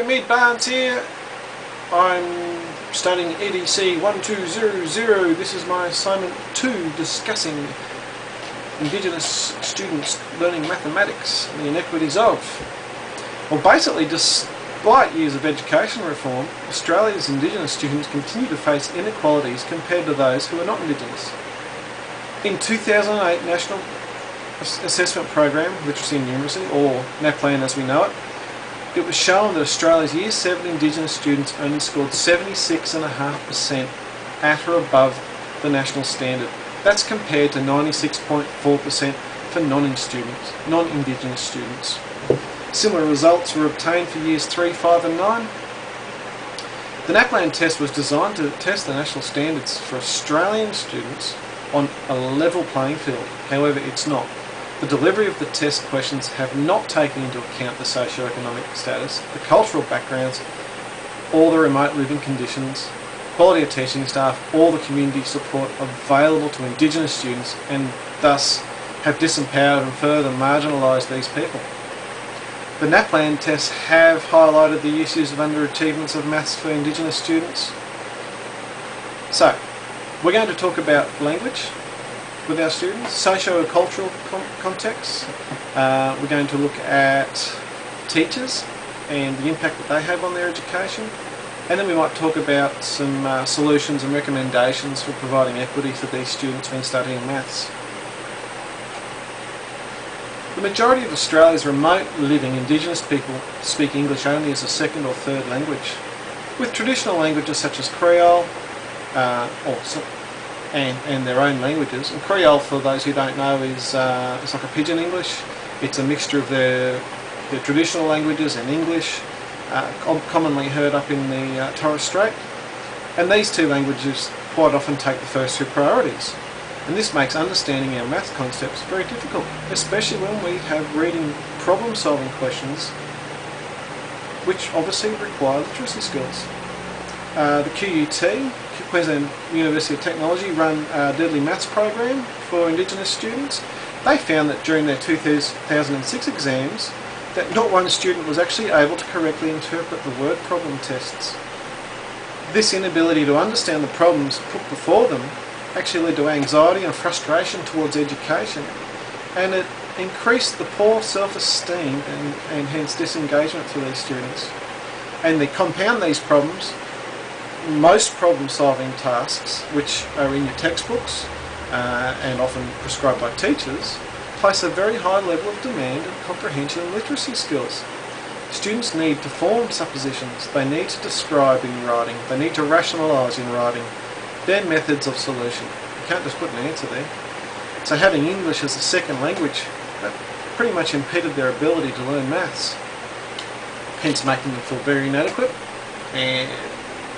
Hello, Meade Barnes here. I'm studying EDC 1200. This is my assignment 2 discussing Indigenous students learning mathematics and the inequities of. Well, basically, despite years of education reform, Australia's Indigenous students continue to face inequalities compared to those who are not Indigenous. In 2008 National Assessment Program, Literacy and Numeracy, or NAPLAN as we know it, it was shown that Australia's Year 7 Indigenous students only scored 76.5% at or above the national standard. That's compared to 96.4% for non-Indigenous students. Similar results were obtained for Years 3, 5 and 9. The NAPLAN test was designed to test the national standards for Australian students on a level playing field. However, it's not. The delivery of the test questions have not taken into account the socio-economic status, the cultural backgrounds, or the remote living conditions, quality of teaching staff, or the community support available to Indigenous students, and thus have disempowered and further marginalised these people. The NAPLAN tests have highlighted the issues of underachievements of maths for Indigenous students. So, we're going to talk about language with our students, socio-cultural contexts. We're going to look at teachers and the impact that they have on their education, and then we might talk about some solutions and recommendations for providing equity for these students when studying maths. The majority of Australia's remote living Indigenous people speak English only as a second or third language, with traditional languages such as Creole and their own languages. And Creole, for those who don't know, is it's like a pidgin English. It's a mixture of their traditional languages and English, commonly heard up in the Torres Strait. And these two languages quite often take the first two priorities. And this makes understanding our math concepts very difficult, especially when we have reading problem-solving questions which obviously require literacy skills. The QUT, Queensland University of Technology, run a Deadly Maths program for Indigenous students. They found that during their 2006 exams that not one student was actually able to correctly interpret the word problem tests. This inability to understand the problems put before them actually led to anxiety and frustration towards education, and it increased the poor self-esteem and hence disengagement for these students. And they compound these problems. Most problem-solving tasks, which are in your textbooks and often prescribed by teachers, place a very high level of demand and comprehension and literacy skills. Students need to form suppositions, they need to describe in writing, they need to rationalise in writing their methods of solution. You can't just put an answer there. So having English as a second language, that pretty much impeded their ability to learn maths, hence making them feel very inadequate, and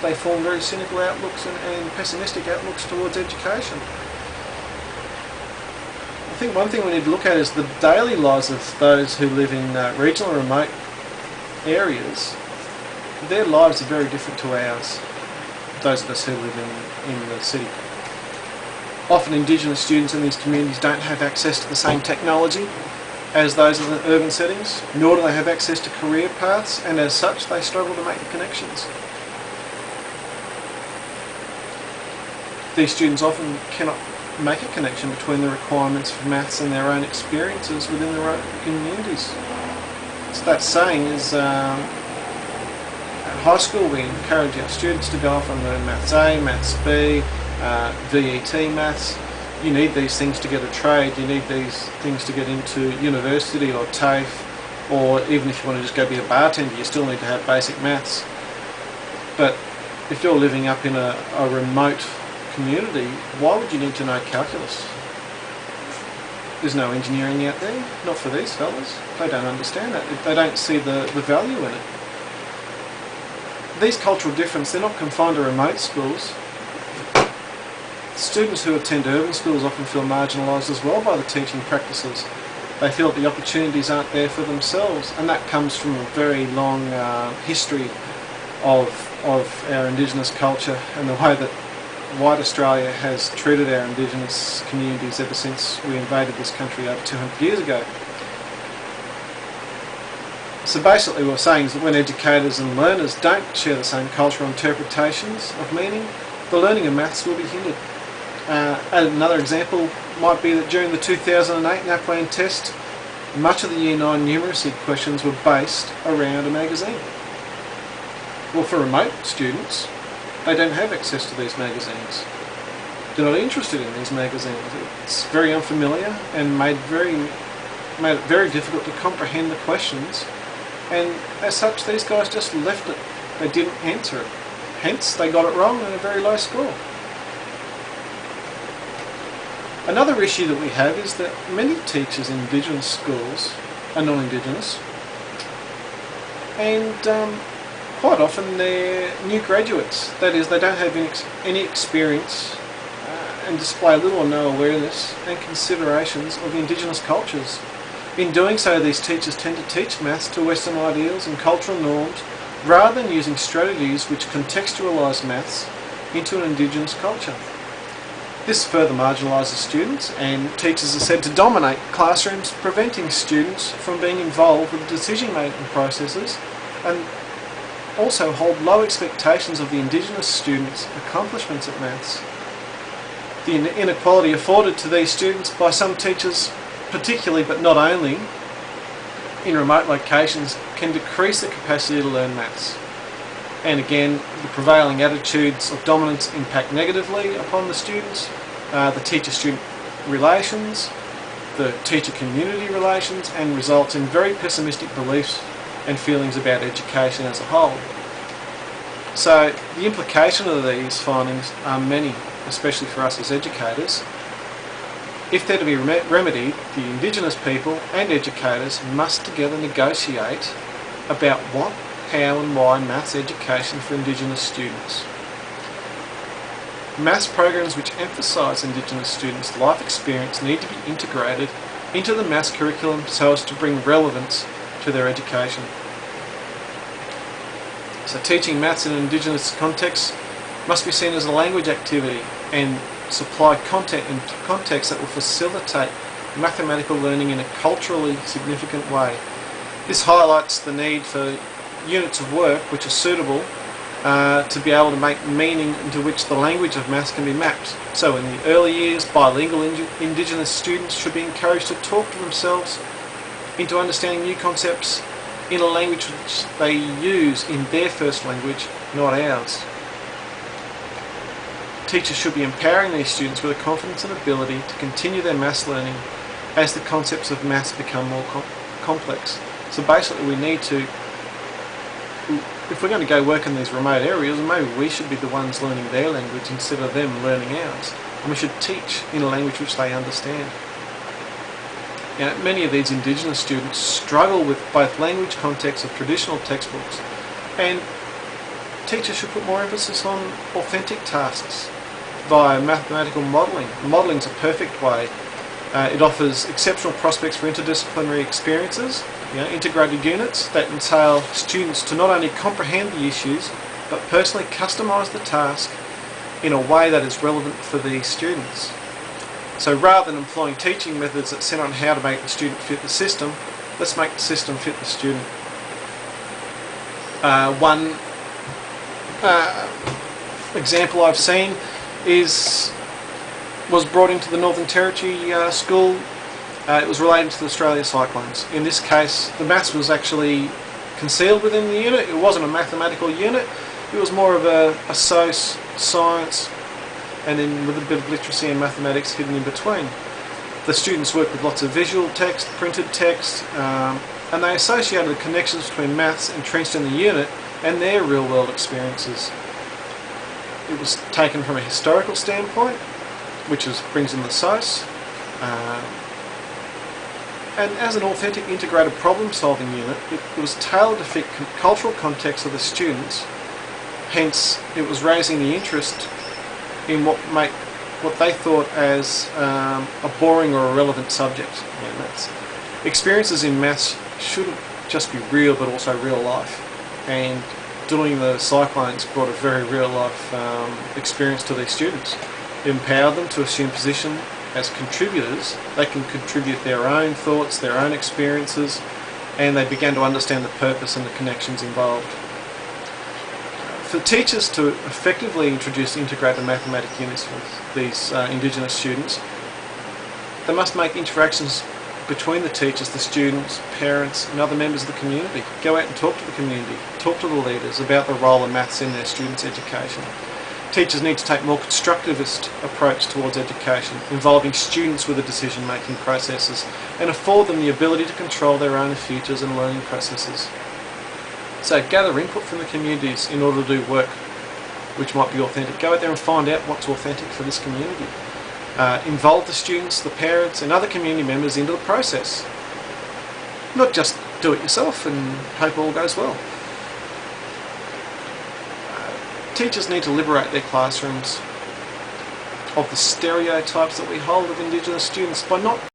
they form very cynical outlooks and pessimistic outlooks towards education. I think one thing we need to look at is the daily lives of those who live in regional and remote areas. Their lives are very different to ours, those of us who live in the city. Often Indigenous students in these communities don't have access to the same technology as those in the urban settings, nor do they have access to career paths, and as such they struggle to make the connections. These students often cannot make a connection between the requirements for maths and their own experiences within their own communities. So that saying is, at high school we encourage our students to go off and learn Maths A, Maths B, VET maths. You need these things to get a trade, you need these things to get into university or TAFE, or even if you want to just go be a bartender, you still need to have basic maths. But if you're living up in a remote community, why would you need to know calculus? There's no engineering out there, not for these fellas. They don't understand that. They don't see the value in it. These cultural differences, they're not confined to remote schools. Students who attend urban schools often feel marginalised as well by the teaching practices. They feel that the opportunities aren't there for themselves, and that comes from a very long history of our Indigenous culture and the way that white Australia has treated our Indigenous communities ever since we invaded this country over 200 years ago. So basically what we're saying is that when educators and learners don't share the same cultural interpretations of meaning, the learning of maths will be hindered. Another example might be that during the 2008 NAPLAN test, much of the Year 9 numeracy questions were based around a magazine. Well, for remote students, they don't have access to these magazines. They're not interested in these magazines. It's very unfamiliar and made it very difficult to comprehend the questions, and as such these guys just left it. They didn't answer it. Hence they got it wrong and a very low score. Another issue that we have is that many teachers in Indigenous schools are non-Indigenous, and quite often they're new graduates. That is, they don't have any experience and display little or no awareness and considerations of Indigenous cultures. In doing so, these teachers tend to teach maths to Western ideals and cultural norms rather than using strategies which contextualise maths into an Indigenous culture. This further marginalises students, and teachers are said to dominate classrooms, preventing students from being involved with decision-making processes, and also hold low expectations of the Indigenous students' accomplishments at maths. The inequality afforded to these students by some teachers, particularly but not only in remote locations, can decrease the capacity to learn maths. And again, the prevailing attitudes of dominance impact negatively upon the students, the teacher-student relations, the teacher-community relations, and results in very pessimistic beliefs and feelings about education as a whole. So the implication of these findings are many, especially for us as educators. If they're to be remedied, the Indigenous people and educators must together negotiate about what, how and why maths education for Indigenous students. Maths programs which emphasise Indigenous students' life experience need to be integrated into the maths curriculum so as to bring relevance to their education. So teaching maths in an Indigenous context must be seen as a language activity and supply content and context that will facilitate mathematical learning in a culturally significant way. This highlights the need for units of work which are suitable to be able to make meaning into which the language of maths can be mapped. So in the early years, bilingual Indigenous students should be encouraged to talk to themselves into understanding new concepts in a language which they use in their first language, not ours. Teachers should be empowering these students with the confidence and ability to continue their maths learning as the concepts of maths become more complex. So basically we need to, if we're going to go work in these remote areas, maybe we should be the ones learning their language instead of them learning ours. And we should teach in a language which they understand. Now, many of these Indigenous students struggle with both language contexts of traditional textbooks, and teachers should put more emphasis on authentic tasks via mathematical modelling. Modelling is a perfect way. It offers exceptional prospects for interdisciplinary experiences, integrated units that entail students to not only comprehend the issues but personally customise the task in a way that is relevant for these students. So rather than employing teaching methods that center on how to make the student fit the system, let's make the system fit the student. One example I've seen was brought into the Northern Territory school. It was related to the Australia cyclones. In this case, the maths was actually concealed within the unit. It wasn't a mathematical unit. It was more of a science, and then with a bit of literacy and mathematics hidden in between. The students worked with lots of visual text, printed text, and they associated the connections between maths entrenched in the unit and their real-world experiences. It was taken from a historical standpoint, which brings in the source, and as an authentic integrated problem-solving unit, it was tailored to fit cultural context of the students. Hence, it was raising the interest in what they thought as a boring or irrelevant subject. Maths. Experiences in maths shouldn't just be real, but also real life. And doing the cyclones brought a very real life experience to these students. It empowered them to assume position as contributors. They can contribute their own thoughts, their own experiences, and they began to understand the purpose and the connections involved. For teachers to effectively introduce integrated mathematics units with these Indigenous students, they must make interactions between the teachers, the students, parents and other members of the community. Go out and talk to the community, talk to the leaders about the role of maths in their students' education. Teachers need to take a more constructivist approach towards education, involving students with the decision-making processes and afford them the ability to control their own futures and learning processes. So gather input from the communities in order to do work which might be authentic. Go out there and find out what's authentic for this community. Involve the students, the parents and other community members into the process. Not just do it yourself and hope all goes well. Teachers need to liberate their classrooms of the stereotypes that we hold of Indigenous students by not